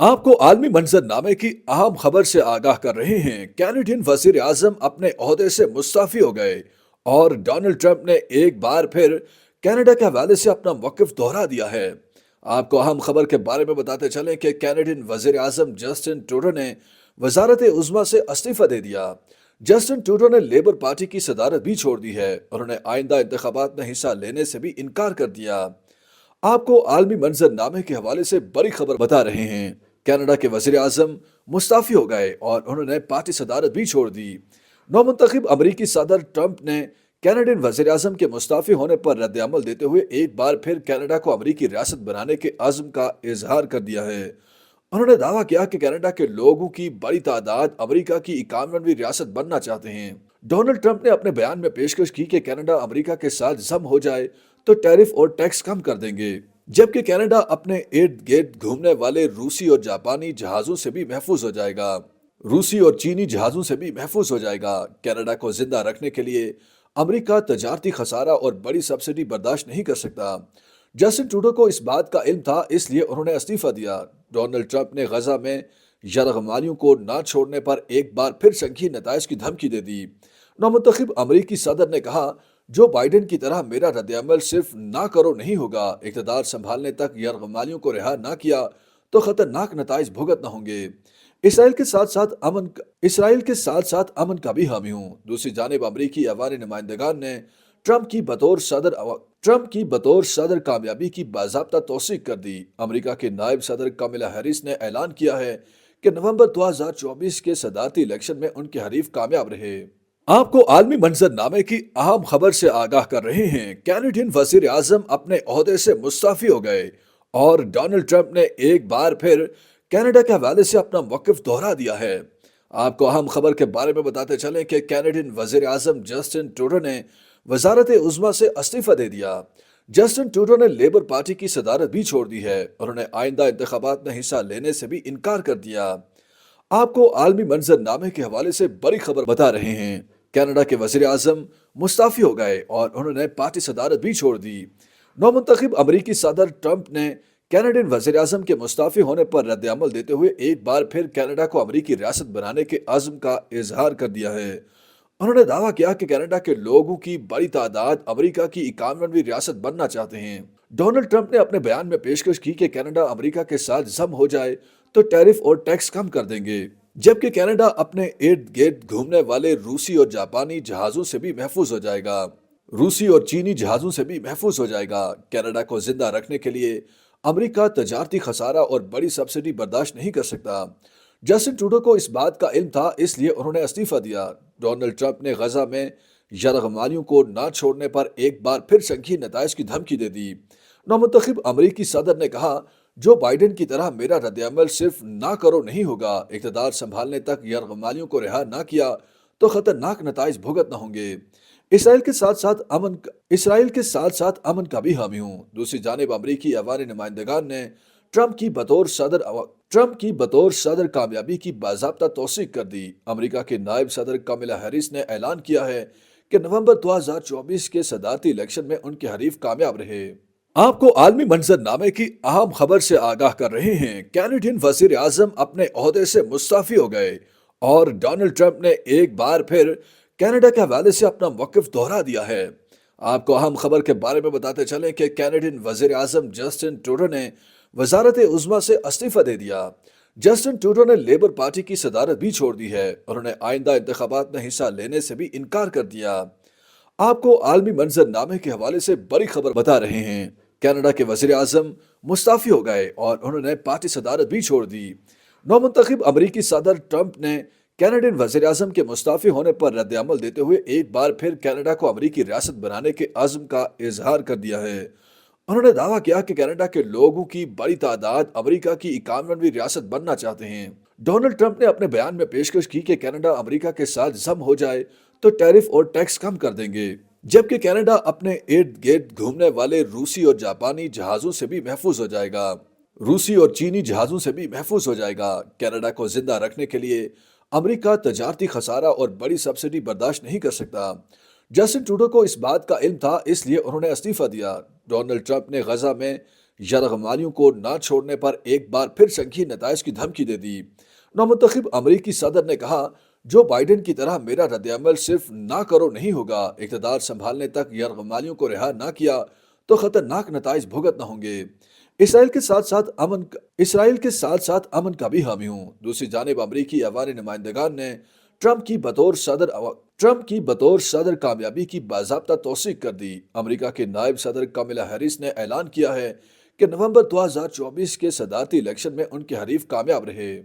آپ کو عالمی منظرنامے کی اہم خبر سے آگاہ کر رہے ہیں۔ کینیڈین وزیر اعظم اپنے عہدے سے مستعفی ہو گئے اور ڈونلڈ ٹرمپ نے ایک بار پھر کینیڈا کے حوالے سے اپنا موقف دہرا دیا ہے۔ آپ کو اہم خبر کے بارے میں بتاتے چلیں کہ کینیڈین وزیر اعظم جسٹن ٹروڈو نے وزارت عظمیٰ سے استعفی دے دیا۔ جسٹن ٹروڈو نے لیبر پارٹی کی صدارت بھی چھوڑ دی ہے۔ انہوں نے آئندہ انتخابات میں حصہ لینے سے بھی انکار کر دیا۔ آپ کو عالمی منظرنامے کے حوالے سے بڑی خبر بتا رہے ہیں۔ کینیڈا کے وزیر اعظم مستعفی ہو گئے اور انہوں نے پارٹی صدارت بھی چھوڑ دی۔ نومنتخب امریکی صدر ٹرمپ نے کینیڈین وزیر اعظم کے مستعفی ہونے پر رد عمل دیتے ہوئے ایک بار پھر کینیڈا کو امریکی ریاست بنانے کے عزم کا اظہار کر دیا ہے۔ انہوں نے دعویٰ کیا کہ کینیڈا کے لوگوں کی بڑی تعداد امریکہ کی 51ویں ریاست بننا چاہتے ہیں۔ ڈونلڈ ٹرمپ نے اپنے بیان میں پیشکش کی کہ کینیڈا امریکہ کے ساتھ ضم ہو جائے تو ٹیرف اور ٹیکس کم کر دیں گے، جبکہ کینیڈا اپنے ارد گرد گھومنے والے روسی اور جاپانی جہازوں سے بھی محفوظ ہو جائے گا۔ روسی اور چینی جہازوں سے بھی محفوظ ہو جائے گا۔ کینیڈا کو زندہ رکھنے کے لیے امریکہ تجارتی خسارہ اور بڑی سبسڈی برداشت نہیں کر سکتا۔ جسٹن ٹروڈو کو اس بات کا علم تھا، اس لیے انہوں نے استعفی دیا۔ ڈونلڈ ٹرمپ نے غزہ میں یرغمالیوں کو نہ چھوڑنے پر ایک بار پھر سنگین نتائج کی دھمکی دے دی۔ نومنتخب امریکی صدر نے کہا، جو بائیڈن کی طرح میرا رد عمل صرف نہ کرو نہیں ہوگا، اقتدار سنبھالنے تک یرغمالیوں کو رہا نہ کیا تو خطرناک نتائج بھگتنا ہوں گے۔ اسرائیل کے ساتھ ساتھ امن کا بھی حامی ہوں۔ دوسری جانب امریکی ایوان نمائندگان نے ٹرمپ کی بطور صدر کامیابی کی باضابطہ توثیق کر دی۔ امریکہ کے نائب صدر کاملا ہیرس نے اعلان کیا ہے کہ نومبر 2024 کے صدارتی الیکشن میں ان کے حریف کامیاب رہے۔ آپ کو عالمی منظرنامے کی اہم خبر سے آگاہ کر رہے ہیں۔ کینیڈین وزیر اعظم اپنے عہدے سے مستعفی ہو گئے اور ڈونلڈ ٹرمپ نے ایک بار پھر کینیڈا کے حوالے سے اپنا موقف دہرا دیا ہے۔ آپ کو اہم خبر کے بارے میں بتاتے چلیں کہ کینیڈین وزیر اعظم جسٹن ٹروڈو نے وزارت عظمیٰ سے استعفی دے دیا۔ جسٹن ٹروڈو نے لیبر پارٹی کی صدارت بھی چھوڑ دی ہے۔ انہوں نے آئندہ انتخابات میں حصہ لینے سے بھی انکار کر دیا۔ آپ کو عالمی منظرنامے کے حوالے سے بڑی خبر بتا رہے ہیں۔ کینیڈا کے وزیر اعظم مستعفی ہو گئے اور انہوں نے پارٹی صدارت بھی چھوڑ دی۔ نومنتخب امریکی صدر ٹرمپ نے کینیڈین وزیر اعظم کے مستعفی ہونے پر رد عمل دیتے ہوئے ایک بار پھر کینیڈا کو امریکی ریاست بنانے کے عزم کا اظہار کر دیا ہے۔ انہوں نے دعویٰ کیا کہ کینیڈا کے لوگوں کی بڑی تعداد امریکہ کی 51ویں ریاست بننا چاہتے ہیں۔ ڈونلڈ ٹرمپ نے اپنے بیان میں پیشکش کی کہ کینیڈا امریکہ کے ساتھ ضم ہو جائے تو ٹیرف اور ٹیکس کم کر دیں گے، جبکہ کینیڈا اپنے ارد گرد گھومنے والے روسی اور جاپانی جہازوں سے بھی محفوظ ہو جائے گا۔ روسی اور چینی جہازوں سے بھی محفوظ ہو جائے گا۔ کینیڈا کو زندہ رکھنے کے لیے امریکہ تجارتی خسارہ اور بڑی سبسڈی برداشت نہیں کر سکتا۔ جسٹن ٹروڈو کو اس بات کا علم تھا، اس لیے انہوں نے استعفی دیا۔ ڈونلڈ ٹرمپ نے غزہ میں یرغمالیوں کو نہ چھوڑنے پر ایک بار پھر سنگین نتائج کی دھمکی دے دی۔ نومنتخب امریکی صدر نے کہا، جو بائیڈن کی طرح میرا رد عمل صرف نہ کرو نہیں ہوگا، اقتدار سنبھالنے تک یرغمالیوں کو رہا نہ کیا تو خطرناک نتائج بھگتنا ہوں گے۔ اسرائیل کے ساتھ ساتھ امن کا بھی حامی ہوں۔ دوسری جانب امریکی ایوان نمائندگان نے ٹرمپ کی بطور صدر کامیابی کی باضابطہ توثیق کر دی۔ امریکہ کے نائب صدر کاملا ہیرس نے اعلان کیا ہے کہ نومبر 2024 کے صدارتی الیکشن میں ان کے حریف کامیاب رہے۔ آپ کو عالمی منظرنامے کی اہم خبر سے آگاہ کر رہے ہیں۔ کینیڈین وزیر اعظم اپنے عہدے سے مستعفی ہو گئے اور ڈونلڈ ٹرمپ نے ایک بار پھر کینیڈا کے حوالے سے اپنا موقف دہرا دیا ہے۔ آپ کو اہم خبر کے بارے میں بتاتے چلیں کہ کینیڈین وزیر اعظم جسٹن ٹروڈو نے وزارت عظمیٰ سے استعفی دے دیا۔ جسٹن ٹروڈو نے لیبر پارٹی کی صدارت بھی چھوڑ دی ہے۔ انہوں نے آئندہ انتخابات میں حصہ لینے سے بھی انکار کر دیا۔ آپ کو عالمی منظرنامے کے حوالے سے بڑی خبر بتا رہے ہیں۔ کینیڈا کے وزیر اعظم مستعفی ہو گئے اور انہوں نے پارٹی صدارت بھی چھوڑ دی۔ نومنتخب امریکی صدر ٹرمپ نے کینیڈین وزیر اعظم کے مستعفی ہونے پر رد عمل دیتے ہوئے ایک بار پھر کینیڈا کو امریکی ریاست بنانے کے عزم کا اظہار کر دیا ہے۔ انہوں نے دعویٰ کیا کہ کینیڈا کے لوگوں کی بڑی تعداد امریکہ کی 51ویں ریاست بننا چاہتے ہیں۔ ڈونلڈ ٹرمپ نے اپنے بیان میں پیشکش کی کہ کینیڈا امریکہ کے ساتھ ضم ہو جائے تو ٹیرف اور ٹیکس کم کر دیں گے، جبکہ کینیڈا اپنے ارد گرد گھومنے والے روسی اور جاپانی جہازوں سے بھی محفوظ ہو جائے گا۔ روسی اور چینی جہازوں سے بھی محفوظ ہو جائے گا۔ کینیڈا کو زندہ رکھنے کے لیے امریکہ تجارتی خسارہ اور بڑی سبسڈی برداشت نہیں کر سکتا۔ جسٹن ٹروڈو کو اس بات کا علم تھا، اس لیے انہوں نے استعفی دیا۔ ڈونلڈ ٹرمپ نے غزہ میں یرغمالیوں کو نہ چھوڑنے پر ایک بار پھر سنگین نتائج کی دھمکی دے دی۔ نومنتخب امریکی صدر نے کہا، جو بائیڈن کی طرح میرا رد عمل صرف نہ کرو نہیں ہوگا، اقتدار سنبھالنے تک یرغمالیوں کو رہا نہ کیا تو خطرناک نتائج بھگتنا ہوں گے۔ اسرائیل کے ساتھ ساتھ امن کا بھی حامی ہوں۔ دوسری جانب امریکی ایوان نمائندگان نے ٹرمپ کی بطور صدر کامیابی کی باضابطہ توثیق کر دی۔ امریکہ کے نائب صدر کملا ہیرس نے اعلان کیا ہے کہ نومبر 2024 کے صدارتی الیکشن میں ان کے حریف کامیاب رہے۔